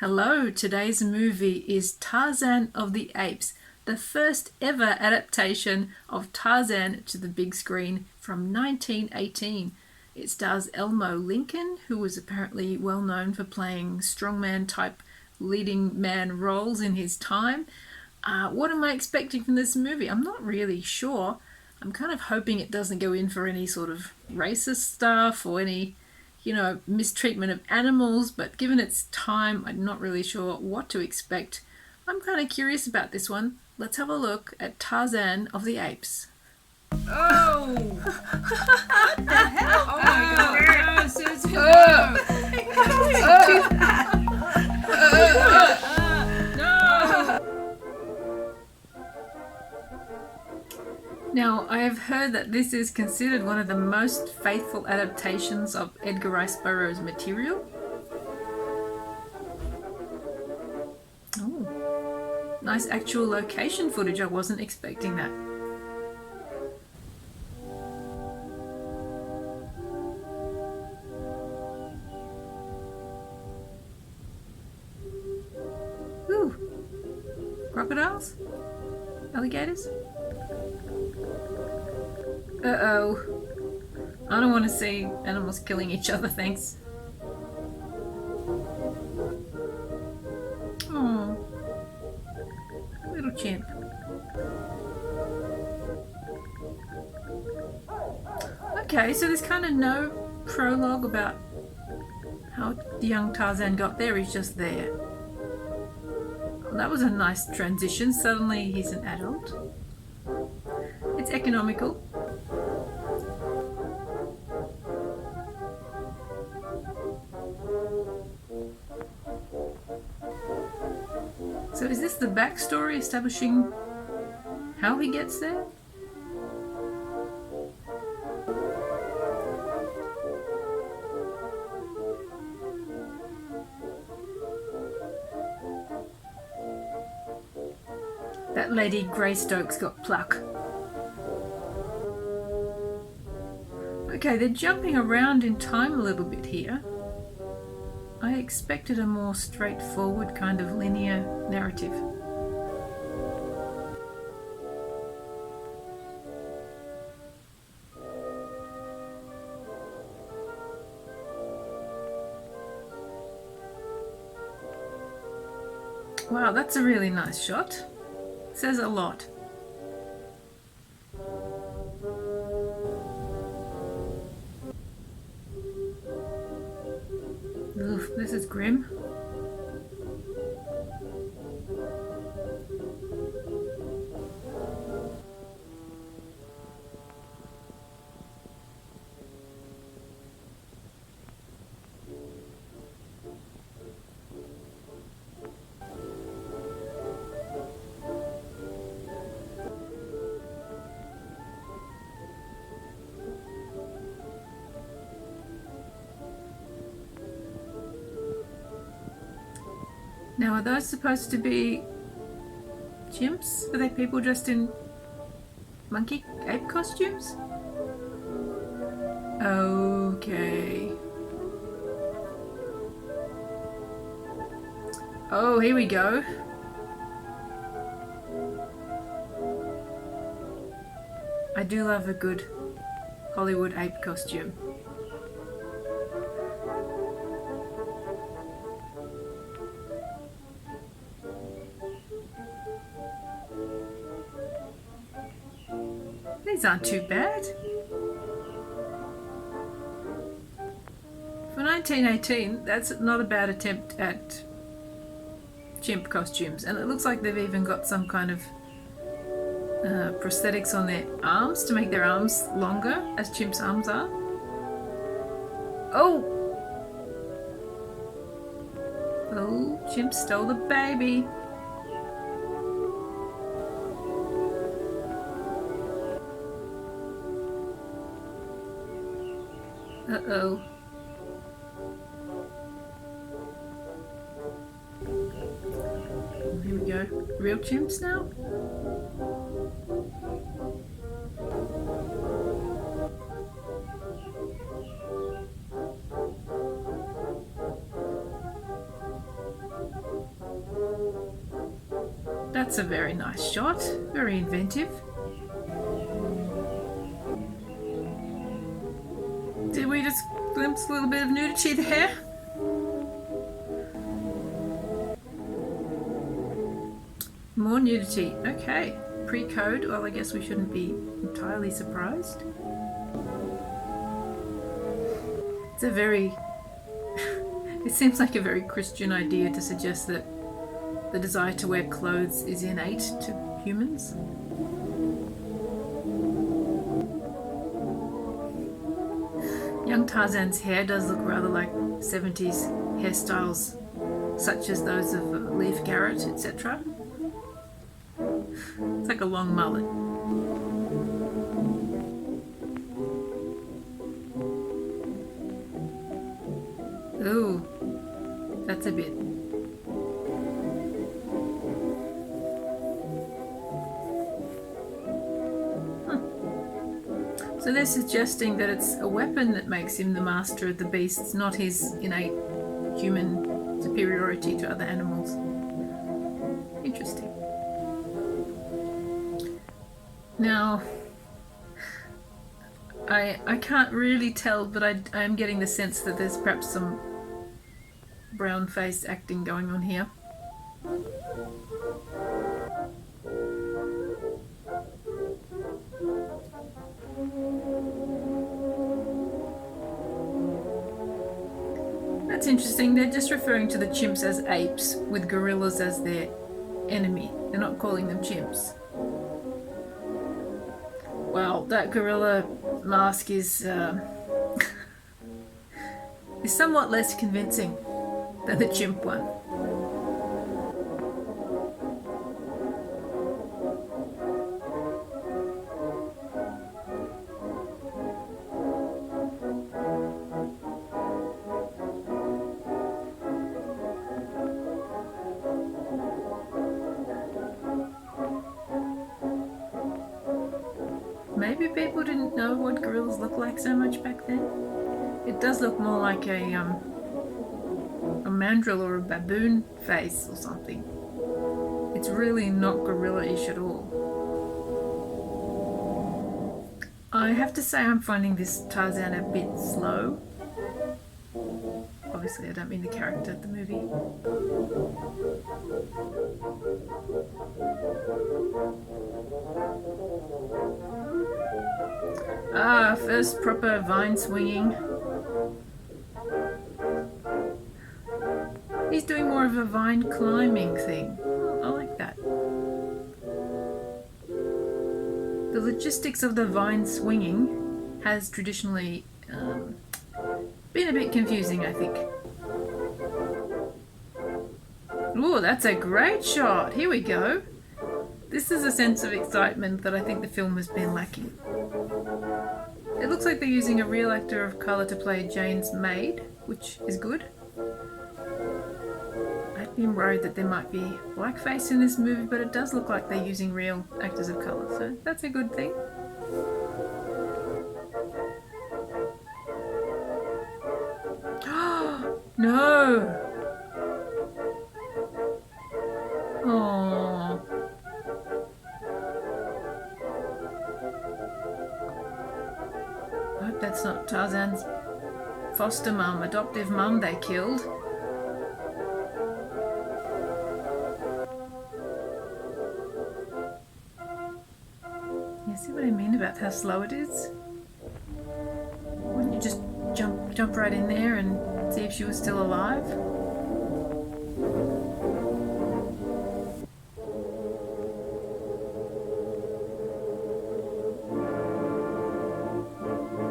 Hello, today's movie is Tarzan of the Apes, the first ever adaptation of Tarzan to the big screen from 1918. It stars Elmo Lincoln, who was apparently well known for playing strongman type leading man roles in his time. What am I expecting from this movie? I'm not really sure. I'm kind of hoping it doesn't go in for any sort of racist stuff or any mistreatment of animals, but given its time, I'm not really sure what to expect. I'm kind of curious about this one. Let's have a look at Tarzan of the Apes. Oh! What the hell? Oh my god! No, Cecil! No! Now, I have heard that this is considered one of the most faithful adaptations of Edgar Rice Burroughs' material. Oh, nice actual location footage. I wasn't expecting that. Ooh, crocodiles? Alligators? Uh-oh. I don't want to see animals killing each other, thanks. Oh, little chimp. Okay, so there's kind of no prologue about how the young Tarzan got there. He's just there. Well, that was a nice transition. Suddenly he's an adult. It's economical. So is this the backstory establishing how he gets there? That lady Greystoke's got pluck. Okay, they're jumping around in time a little bit here. I expected a more straightforward kind of linear narrative. Wow, that's a really nice shot. Says a lot. Oof, this is grim. Now, are those supposed to be chimps? Are they people dressed in monkey ape costumes? Okay. Oh, here we go. I do love a good Hollywood ape costume. These aren't too bad. For 1918, that's not a bad attempt at chimp costumes. And it looks like they've even got some kind of prosthetics on their arms to make their arms longer, as chimps' arms are. Oh! Oh, chimp stole the baby. Uh-oh. Here we go. Real chimps now? That's a very nice shot. Very inventive. Did we just glimpse a little bit of nudity there? More nudity. Okay. Pre-code. Well, I guess we shouldn't be entirely surprised. It's a very... it seems like a very Christian idea to suggest that the desire to wear clothes is innate to humans. Young Tarzan's hair does look rather like 70s hairstyles, such as those of Leif Garrett, etc. It's like a long mullet. Ooh, that's a bit. So they're suggesting that it's a weapon that makes him the master of the beasts, not his innate human superiority to other animals. Interesting. Now, I can't really tell, but I am getting the sense that there's perhaps some brown face acting going on here. That's interesting. They're just referring to the chimps as apes, with gorillas as their enemy. They're not calling them chimps. Well, that gorilla mask is is somewhat less convincing than the chimp one. Maybe people didn't know what gorillas look like so much back then. It does look more like a mandrill or a baboon face or something. It's really not gorilla-ish at all. I have to say I'm finding this Tarzan a bit slow. Obviously I don't mean the character, the movie. Ah, first proper vine swinging. He's doing more of a vine climbing thing. I like that. The logistics of the vine swinging has traditionally been a bit confusing, I think. Ooh, that's a great shot. Here we go. This is a sense of excitement that I think the film has been lacking. It looks like they're using a real actor of colour to play Jane's maid, which is good. I'd been worried that there might be blackface in this movie, but it does look like they're using real actors of colour, so that's a good thing. No! Oh. I hope that's not Tarzan's foster mum, adoptive mum they killed. You see what I mean about how slow it is? Wouldn't you just jump right in there and see if she was still alive?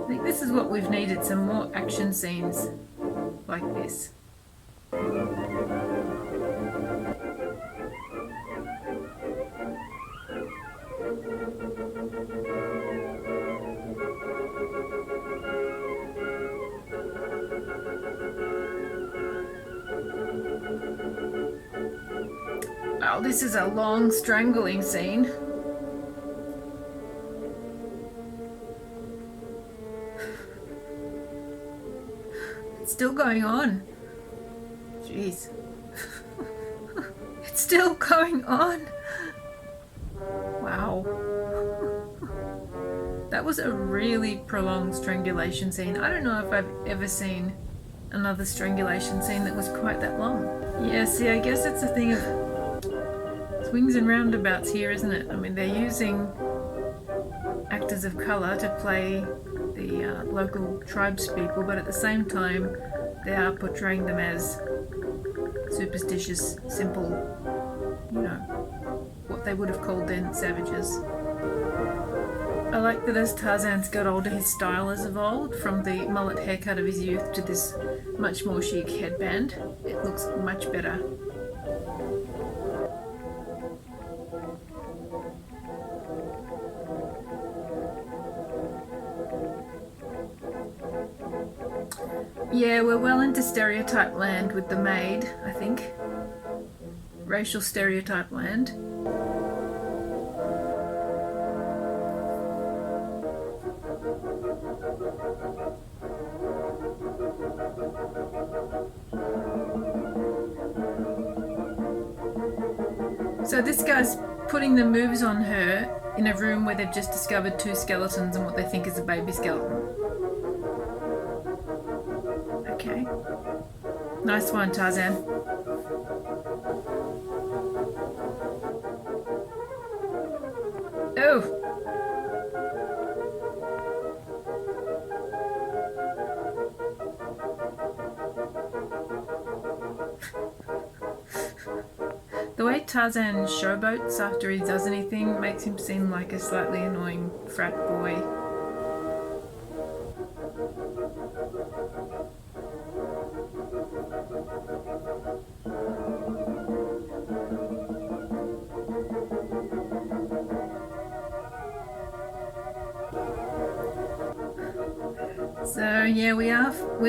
I think this is what we've needed, some more action scenes like this. Oh, this is a long strangling scene. It's still going on. Jeez. It's still going on. That was a really prolonged strangulation scene. I don't know if I've ever seen another strangulation scene that was quite that long. Yeah, see, I guess it's a thing of swings and roundabouts here, isn't it? I mean, they're using actors of colour to play the local tribes people, but at the same time they are portraying them as superstitious, simple, you know, what they would have called then savages. I like that as Tarzan's got older, his style has evolved from the mullet haircut of his youth to this much more chic headband. It looks much better. Yeah, we're well into stereotype land with the Maid, I think. Racial stereotype land. So this guy's putting the moves on her in a room where they've just discovered 2 skeletons and what they think is a baby skeleton. Okay. Nice one, Tarzan. Oh! The way Tarzan showboats after he does anything makes him seem like a slightly annoying frat boy. So yeah, we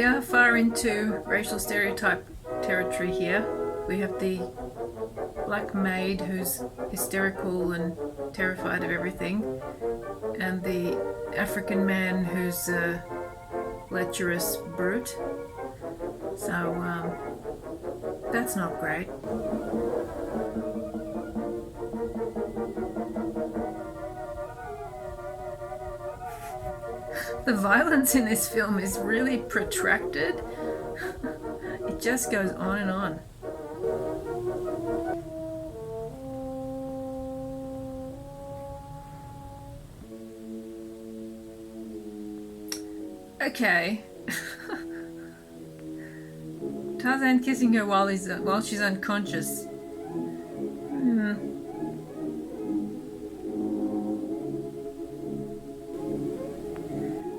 are far into racial stereotype territory here. We have the black maid who's hysterical and terrified of everything, and the African man who's a lecherous brute. So that's not great. The violence in this film is really protracted. It just goes on and on. Okay. Tarzan kissing her while she's unconscious.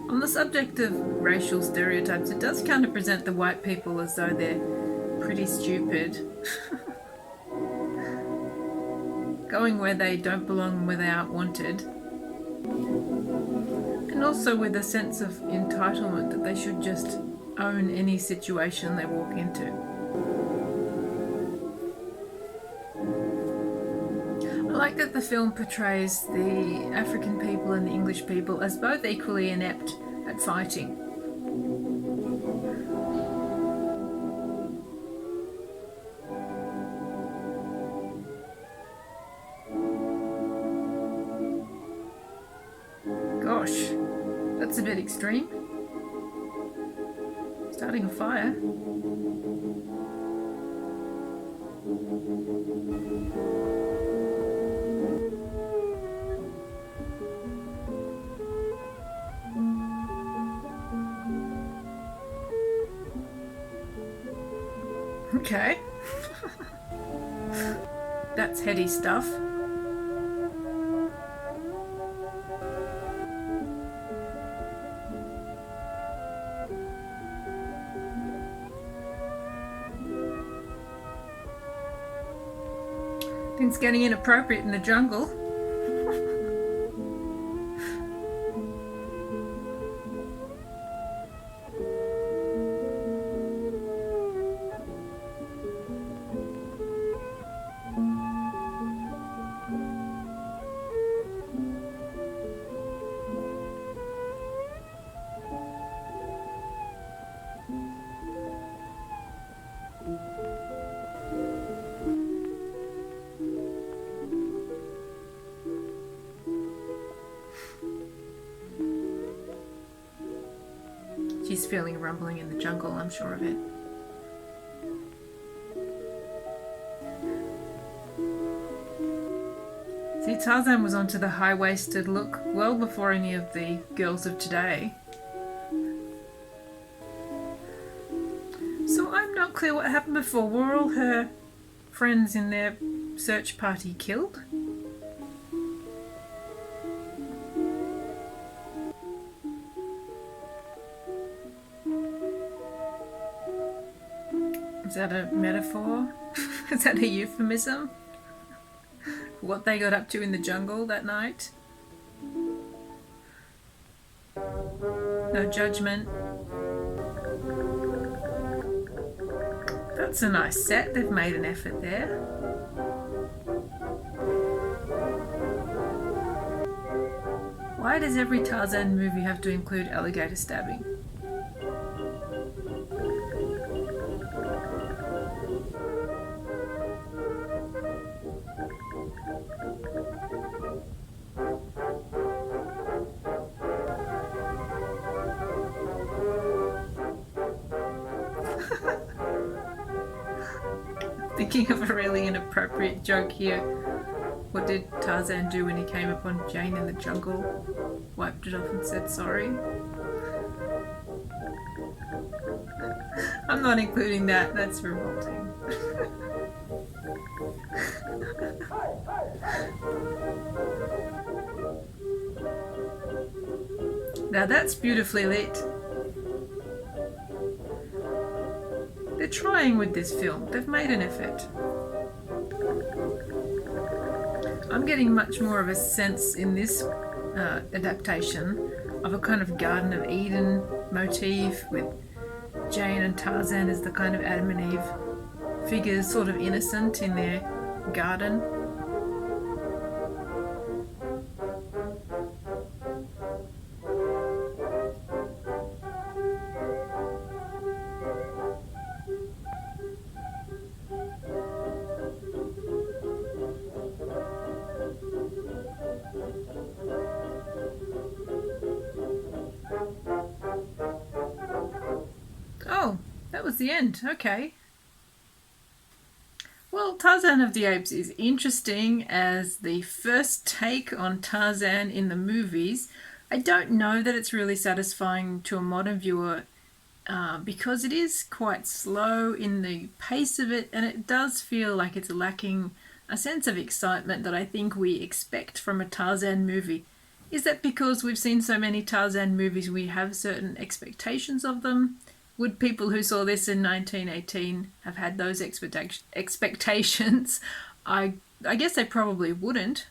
On the subject of racial stereotypes, it does kind of present the white people as though they're pretty stupid. Going where they don't belong and where they aren't wanted. And also with a sense of entitlement that they should just own any situation they walk into. I like that the film portrays the African people and the English people as both equally inept at fighting. Gosh, that's a bit extreme. Starting a fire. Okay. That's heady stuff. Things getting inappropriate in the jungle. feeling a rumbling in the jungle, I'm sure of it. See, Tarzan was onto the high-waisted look well before any of the girls of today. So I'm not clear what happened before. Were all her friends in their search party killed? Is that a metaphor? Is that a euphemism? What they got up to in the jungle that night? No judgment. That's a nice set. They've made an effort there. Why does every Tarzan movie have to include alligator stabbing? Thinking of a really inappropriate joke here. What did Tarzan do when he came upon Jane in the jungle? Wiped it off and said sorry. I'm not including that, that's revolting. Now that's beautifully lit. They're trying with this film. They've made an effort. I'm getting much more of a sense in this adaptation of a kind of Garden of Eden motif with Jane and Tarzan as the kind of Adam and Eve figures, sort of innocent in their garden. That was the end. Okay. Well, Tarzan of the Apes is interesting as the first take on Tarzan in the movies. I don't know that it's really satisfying to a modern viewer because it is quite slow in the pace of it, and it does feel like it's lacking a sense of excitement that I think we expect from a Tarzan movie. Is that because we've seen so many Tarzan movies we have certain expectations of them? Would people who saw this in 1918 have had those expectations? I guess they probably wouldn't.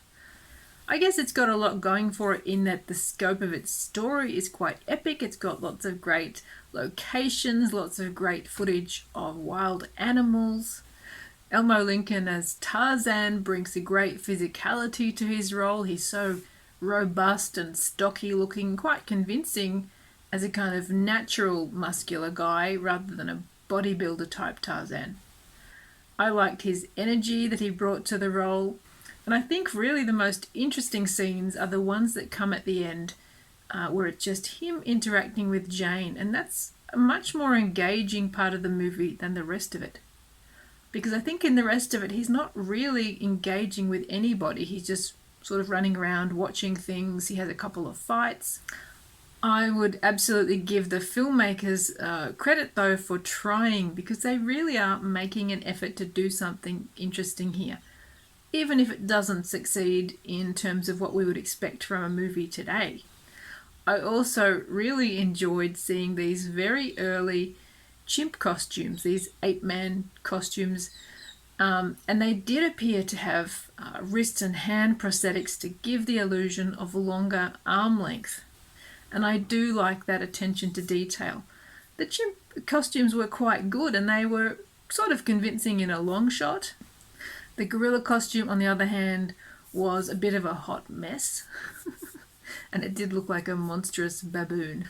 I guess it's got a lot going for it in that the scope of its story is quite epic. It's got lots of great locations, lots of great footage of wild animals. Elmo Lincoln as Tarzan brings a great physicality to his role. He's so robust and stocky looking, quite convincing as a kind of natural muscular guy rather than a bodybuilder type Tarzan. I liked his energy that he brought to the role, and I think really the most interesting scenes are the ones that come at the end where it's just him interacting with Jane, and that's a much more engaging part of the movie than the rest of it. Because I think in the rest of it he's not really engaging with anybody, he's just sort of running around watching things. He has a couple of fights. I would absolutely give the filmmakers credit though for trying, because they really are making an effort to do something interesting here, even if it doesn't succeed in terms of what we would expect from a movie today. I also really enjoyed seeing these very early chimp costumes, these ape-man costumes, and they did appear to have wrist and hand prosthetics to give the illusion of longer arm length. And I do like that attention to detail. The chimp costumes were quite good and they were sort of convincing in a long shot. The gorilla costume, on the other hand, was a bit of a hot mess. And it did look like a monstrous baboon.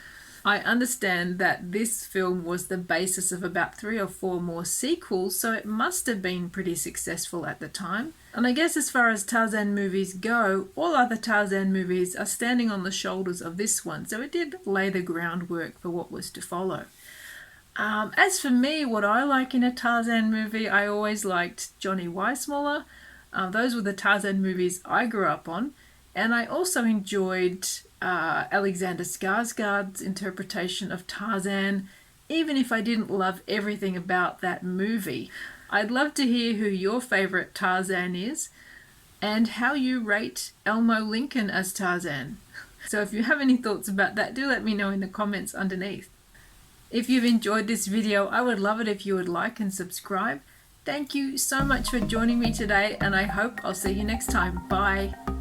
I understand that this film was the basis of about 3 or 4 more sequels, so it must have been pretty successful at the time. And I guess as far as Tarzan movies go, all other Tarzan movies are standing on the shoulders of this one, so it did lay the groundwork for what was to follow. As for me, what I like in a Tarzan movie, I always liked Johnny Weissmuller. Those were the Tarzan movies I grew up on. And I also enjoyed Alexander Skarsgård's interpretation of Tarzan, even if I didn't love everything about that movie. I'd love to hear who your favourite Tarzan is and how you rate Elmo Lincoln as Tarzan. So if you have any thoughts about that, do let me know in the comments underneath. If you've enjoyed this video, I would love it if you would like and subscribe. Thank you so much for joining me today, and I hope I'll see you next time. Bye.